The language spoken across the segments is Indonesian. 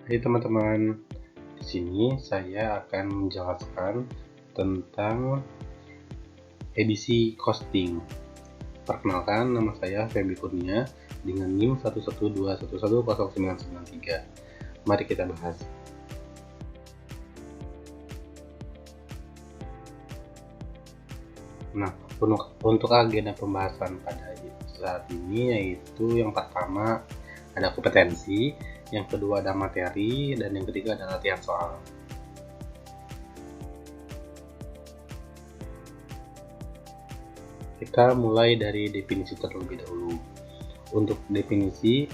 Hai teman-teman, di sini saya akan menjelaskan tentang edisi costing. Perkenalkan, nama saya Feby Kurnia dengan NIM 112110993. Mari kita bahas. Nah, untuk agenda pembahasan pada saat ini yaitu yang pertama ada kompetensi, yang kedua ada materi, dan yang ketiga ada latihan soal. Kita mulai dari definisi terlebih dahulu. Untuk definisi,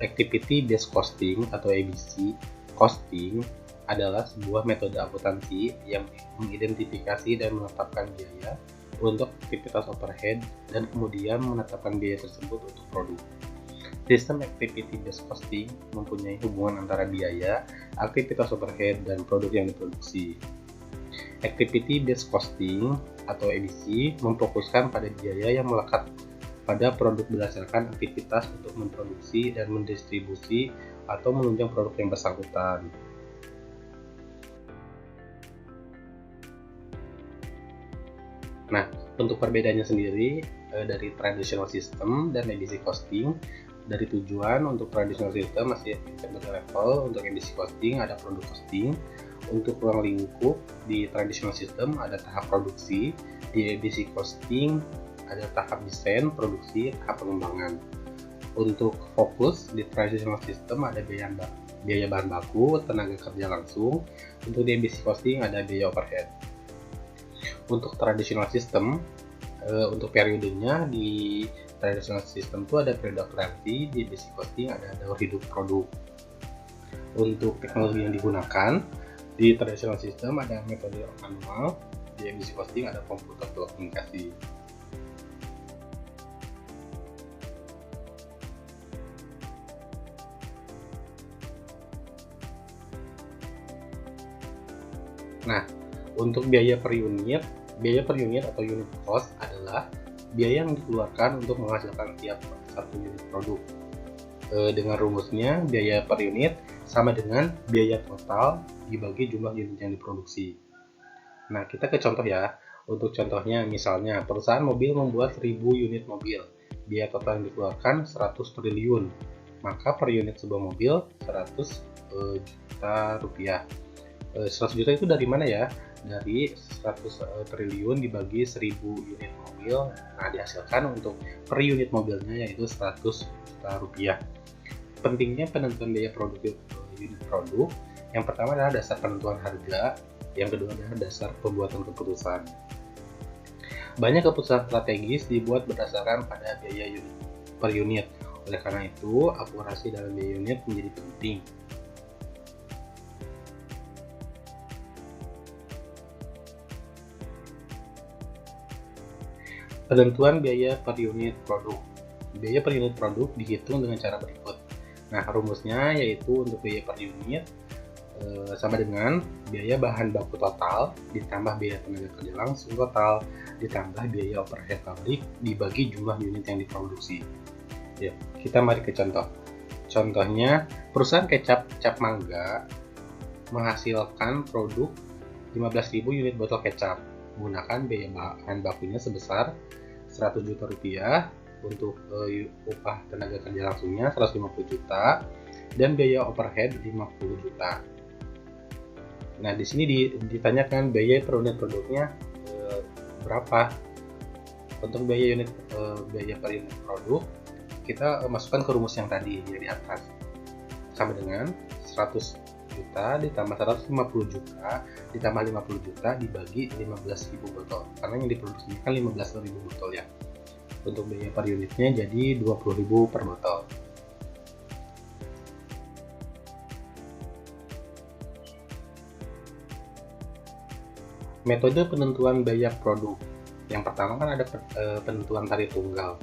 Activity Based Costing atau ABC costing adalah sebuah metode akuntansi yang mengidentifikasi dan menetapkan biaya untuk aktivitas overhead dan kemudian menetapkan biaya tersebut untuk produk. Sistem Activity Based Costing mempunyai hubungan antara biaya, aktivitas overhead, dan produk yang diproduksi. Activity Based Costing atau ABC memfokuskan pada biaya yang melekat pada produk berdasarkan aktivitas untuk memproduksi dan mendistribusi atau menunjang produk yang bersangkutan. Nah, untuk perbedaannya sendiri dari traditional system dan ABC costing, dari tujuan untuk traditional system masih berlevel, untuk ABC costing ada produk costing, untuk ruang lingkup di traditional system ada tahap produksi, di ABC costing ada tahap desain, produksi, tahap pengembangan. Untuk fokus di traditional system ada biaya bahan baku, tenaga kerja langsung. Untuk di ABC costing ada biaya overhead. Untuk traditional system, untuk periodenya di traditional system itu ada periode kreasi, di ABC costing ada daur hidup produk. Untuk teknologi yang digunakan di traditional system ada metode manual, di ABC costing ada komputer telekomunikasi. Nah, untuk biaya per unit atau unit cost adalah biaya yang dikeluarkan untuk menghasilkan tiap satu unit produk. Dengan rumusnya, biaya per unit sama dengan biaya total dibagi jumlah unit yang diproduksi. Nah, kita ke contoh ya. Untuk contohnya, misalnya perusahaan mobil membuat 1000 unit mobil. Biaya total yang dikeluarkan 100 triliun. Maka per unit sebuah mobil 100 juta rupiah. 100 juta itu dari mana ya? Dari 100 triliun dibagi 1000 unit mobil, nah dihasilkan untuk per unit mobilnya yaitu 100 juta rupiah. Pentingnya penentuan biaya produk unit produk, yang pertama adalah dasar penentuan harga, yang kedua adalah dasar pembuatan keputusan. Banyak keputusan strategis dibuat berdasarkan pada biaya unit per unit. Oleh karena itu, akurasi dalam biaya unit menjadi penting. Penentuan biaya per unit produk. Biaya per unit produk dihitung dengan cara berikut. Nah, rumusnya yaitu untuk biaya per unit sama dengan biaya bahan baku total ditambah biaya tenaga kerja langsung total ditambah biaya overhead pabrik dibagi jumlah unit yang diproduksi. Ya, kita mari ke contoh. Contohnya, perusahaan kecap Cap Mangga menghasilkan produk 15.000 unit botol kecap menggunakan biaya bahan bakunya sebesar 100 juta rupiah, untuk upah tenaga kerja langsungnya 150 juta dan biaya overhead 50 juta. Nah, di sini ditanyakan biaya per unit produknya berapa. Untuk biaya per unit produk kita masukkan ke rumus yang tadi di atas, sama dengan 100 juta ditambah 150 juta ditambah 50 juta dibagi 15.000 botol, karena yang diproduksi kan 15.000 botol ya. Untuk biaya per unitnya jadi 20.000 per botol. Metode penentuan biaya produk. Yang pertama kan ada penentuan tarif tunggal,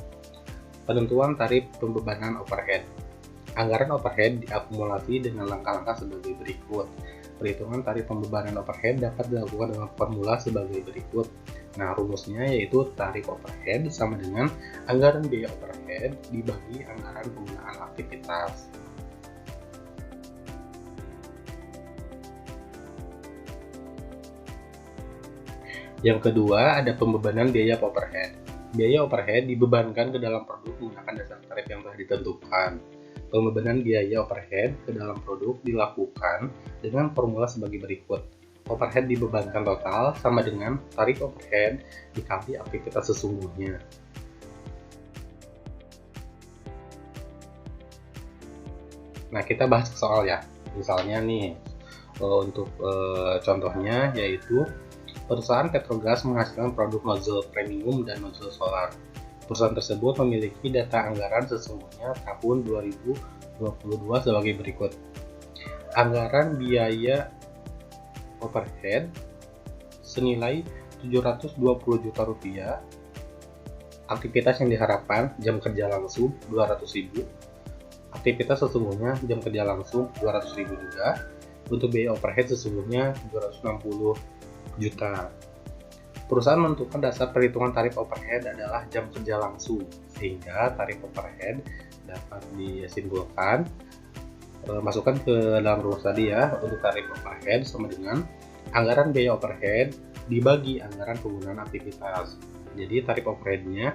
penentuan tarif pembebanan overhead. Anggaran overhead diakumulasi dengan langkah-langkah sebagai berikut. Perhitungan tarif pembebanan overhead dapat dilakukan dengan formula sebagai berikut. Nah, rumusnya yaitu tarif overhead sama dengan anggaran biaya overhead dibagi anggaran penggunaan aktivitas. Yang kedua, ada pembebanan biaya overhead. Biaya overhead dibebankan ke dalam produk menggunakan dasar tarif yang telah ditentukan. Pembebanan biaya overhead ke dalam produk dilakukan dengan formula sebagai berikut. Overhead dibebankan total sama dengan tarif overhead dikali aktivitas sesungguhnya. Nah, kita bahas soal ya. Misalnya nih, untuk contohnya yaitu perusahaan Petrogas menghasilkan produk nozzle premium dan nozzle solar. Perusahaan tersebut memiliki data anggaran sesungguhnya tahun 2022 sebagai berikut. Anggaran biaya overhead senilai 720 juta rupiah. Aktivitas yang diharapkan jam kerja langsung 200.000. Aktivitas sesungguhnya jam kerja langsung 200.000 juga. Untuk biaya overhead sesungguhnya 260 juta. Perusahaan menentukan dasar perhitungan tarif overhead adalah jam kerja langsung, sehingga tarif overhead dapat disimpulkan masukkan ke dalam rumus tadi ya. Untuk tarif overhead sama dengan anggaran biaya overhead dibagi anggaran penggunaan aktivitas. Jadi tarif overheadnya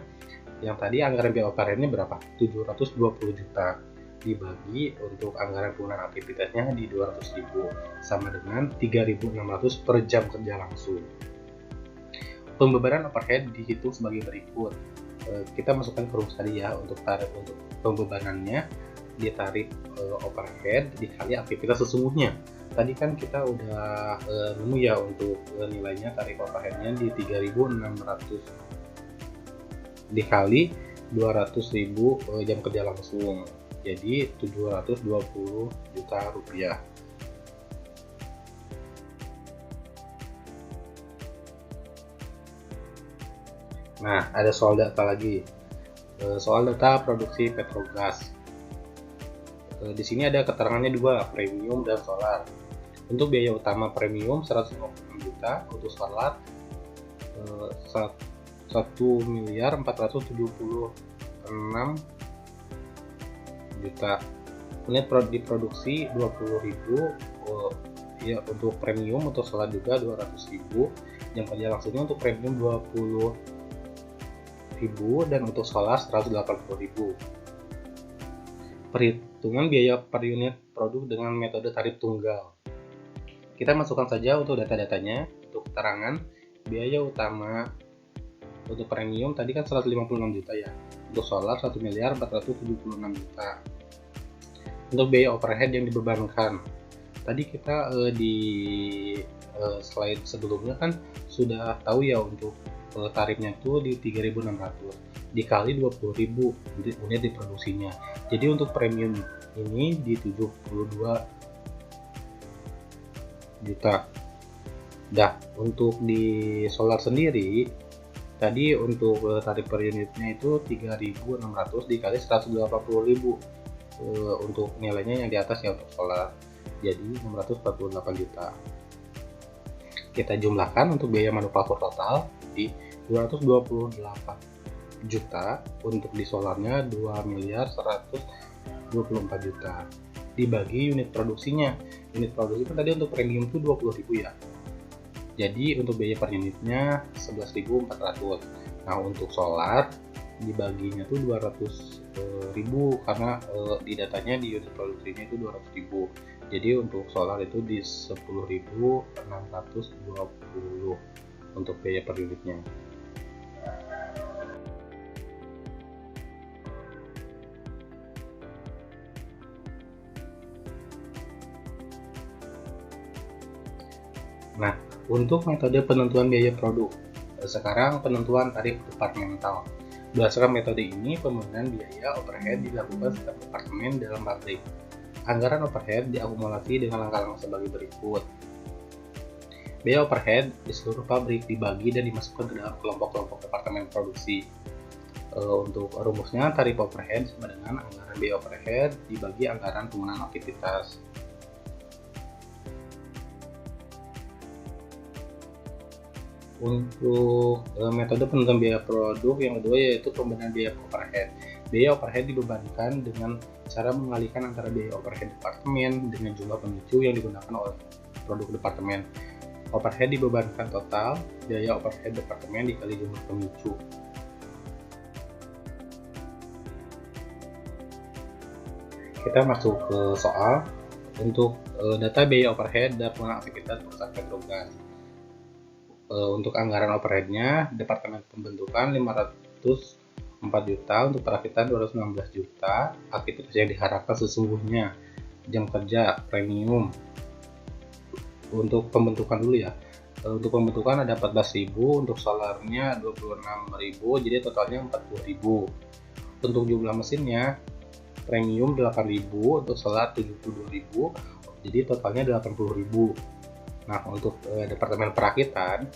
yang tadi anggaran biaya overheadnya berapa? 720 juta dibagi untuk anggaran penggunaan aktivitasnya di 200.000 sama dengan 3.600 per jam kerja langsung. Pembebanan overhead dihitung sebagai berikut. Kita masukkan ke rumus tadi ya. Untuk tarif untuk pembebanannya di tarif overhead dikali aktivitas sesungguhnya. Tadi kan kita udah nemu ya untuk nilainya tarif overheadnya di 3.600 dikali 200.000 jam kerja langsung. Jadi 720 juta rupiah. Nah, ada soal data lagi. Soal data produksi Petrogas. Di sini ada keterangannya dua, premium dan solar. Untuk biaya utama premium 156 juta, untuk solar 1.476 juta. Unit diproduksi 20.000 ya untuk premium, untuk solar juga 200.000. Jam kerja langsungnya untuk premium 20.000 dan untuk solar 180.000. Perhitungan biaya per unit produk dengan metode tarif tunggal. Kita masukkan saja untuk data-datanya. Untuk keterangan biaya utama untuk premium tadi kan 156 juta ya. Untuk solar 1.476 juta. Untuk biaya overhead yang dibebankan, tadi kita di slide sebelumnya kan sudah tahu ya, untuk tarifnya itu di 3.600 dikali 20.000 unit diproduksinya. Jadi untuk premium ini di 72 juta. Dah, untuk di solar sendiri tadi untuk tarif per unitnya itu 3.600 dikali 180.000 untuk nilainya yang di atas ya untuk solar, jadi 648 juta. Kita jumlahkan untuk biaya manufaktur total di 228 juta, untuk di solarnya 2.124 juta dibagi unit produksinya. Unit produksi kan tadi untuk premium itu 20.000 ya. Jadi untuk biaya per unitnya 11.400. Nah, untuk solar dibaginya tuh 200.000 karena di datanya di unit produksinya itu 200.000. Jadi untuk solar itu di 10.620 untuk biaya per unitnya. Nah, untuk metode penentuan biaya produk, sekarang penentuan tarif departemental. Berdasarkan metode ini, pembebanan biaya overhead dilakukan setiap departemen dalam pabrik. Anggaran overhead diakumulasi dengan langkah-langkah sebagai berikut. Biaya overhead di seluruh pabrik dibagi dan dimasukkan ke dalam kelompok-kelompok departemen produksi. Untuk rumusnya, tarif overhead sama dengan anggaran biaya overhead dibagi anggaran penggunaan aktivitas. Untuk metode penentuan biaya produk yang kedua yaitu pembebanan biaya overhead. Biaya overhead dibebankan dengan cara mengalihkan antara biaya overhead departemen dengan jumlah pemicu yang digunakan oleh produk departemen. Overhead dibebankan total, biaya overhead departemen dikali jumlah pemicu. Kita masuk ke soal. Untuk data biaya overhead dan pengelolaan aktivitas perusahaan Petrogas. Untuk anggaran overheadnya, Departemen Pembentukan 504 juta, untuk perakitan 216 juta, aktivitas yang diharapkan sesungguhnya, jam kerja, premium. Untuk pembentukan dulu ya, untuk pembentukan ada 14.000, untuk solarnya 26.000, jadi totalnya 40.000. Untuk jumlah mesinnya, premium 8.000, untuk solar 72.000, jadi totalnya 80.000. Nah, untuk departemen perakitan,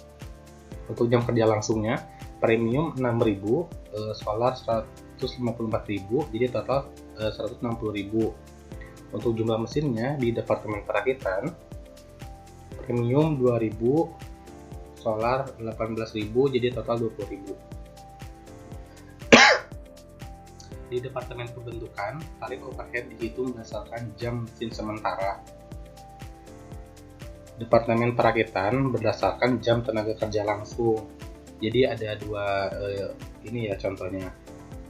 untuk jam kerja langsungnya, premium 6.000, solar 154.000, jadi total 160.000. Untuk jumlah mesinnya di departemen perakitan, premium 2.000, solar 18.000, jadi total 20.000. Di Departemen Pembentukan, tarif overhead dihitung berdasarkan jam mesin sementara. Departemen Perakitan berdasarkan jam tenaga kerja langsung. Jadi ada dua ini ya contohnya.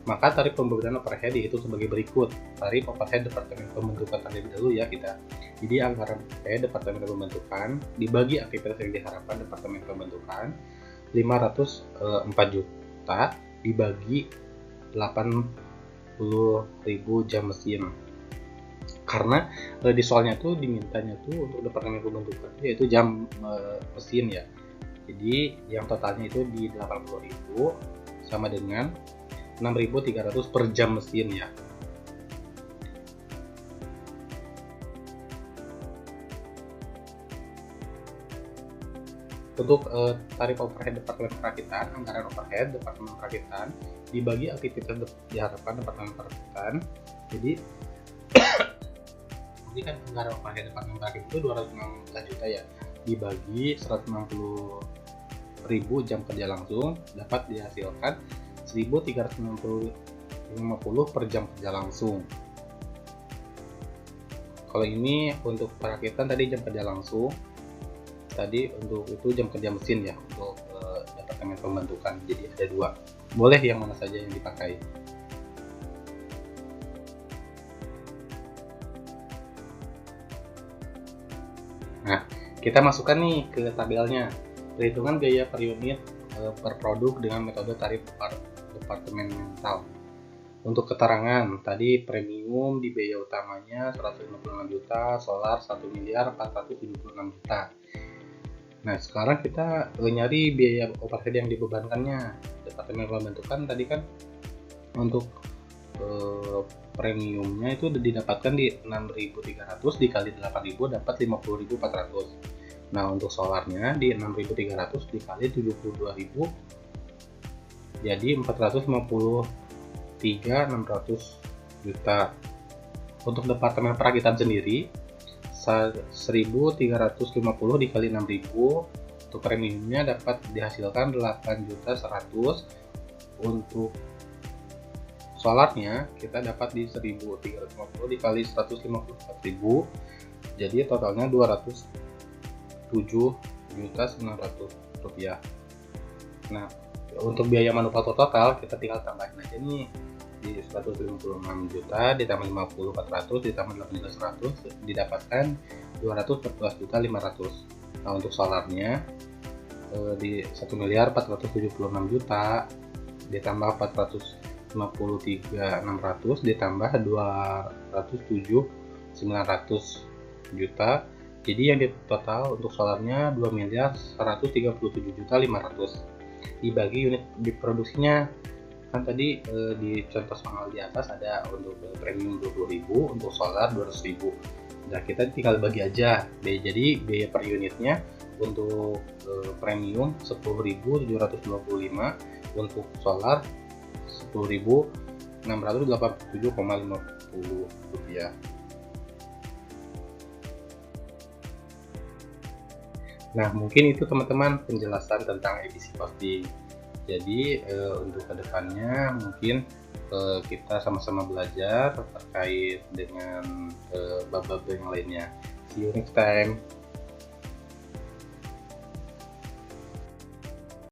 Maka tarif pembebanan overhead dihitung sebagai berikut. Tarif overhead Departemen Pembentukan terlebih dahulu ya kita. Jadi anggaran overhead Departemen Pembentukan dibagi aktivitas yang diharapkan Departemen Pembentukan 504 juta dibagi 80.000 jam mesin, karena di soalnya tuh dimintanya tuh untuk departemen pembentukan yaitu jam mesin ya, jadi yang totalnya itu di 80.000 sama dengan 6.300 per jam mesin ya. Untuk tarif overhead Departemen Perakitan, anggaran overhead Departemen Perakitan dibagi aktivitas diharapkan Departemen Perakitan. Jadi ini kan anggaran overhead Departemen Perakitan itu 260 juta ya, dibagi 160.000 jam kerja langsung dapat dihasilkan 1.350 per jam kerja langsung. Kalau ini untuk perakitan tadi jam kerja langsung, tadi untuk itu jam kerja mesin ya untuk departemen pembentukan, jadi ada dua, boleh yang mana saja yang dipakai. Nah, kita masukkan nih ke tabelnya perhitungan biaya per unit per produk dengan metode tarif departemental. Untuk keterangan tadi premium di biaya utamanya 156 juta, solar 1.476 juta. Nah, sekarang kita nyari biaya overhead yang dibebankannya. Departemen Pembentukan tadi kan untuk premiumnya itu didapatkan di 6.300 dikali 8.000 dapat 50.400. Nah, untuk solarnya di 6.300 dikali 72.000 jadi 453.600 juta. Untuk departemen perakitan sendiri 1.350 dikali 6.000, untuk premiumnya dapat dihasilkan 8.100.000. Untuk solarnya kita dapat di 1.350 dikali 154.000, jadi totalnya 207.900 rupiah. Nah, untuk biaya manufaktur total kita tinggal tambahin aja nih, di 156 juta ditambah 50.400 ditambah 18.100 didapatkan 214.500. Nah, untuk solarnya di 1.476 juta ditambah 453.600 ditambah 207.900 juta, jadi yang di total untuk solarnya 2.137.500 dibagi unit diproduksinya. Kan tadi di contoh soal di atas ada untuk premium 20.000, untuk solar 200.000. Nah, kita tinggal bagi aja. Jadi biaya per unitnya untuk premium 10.725, untuk solar 10.687,50 rupiah. Nah, mungkin itu teman-teman penjelasan tentang edisi costing. Jadi untuk kedepannya mungkin kita sama-sama belajar terkait dengan bab-bab yang lainnya. See you next time.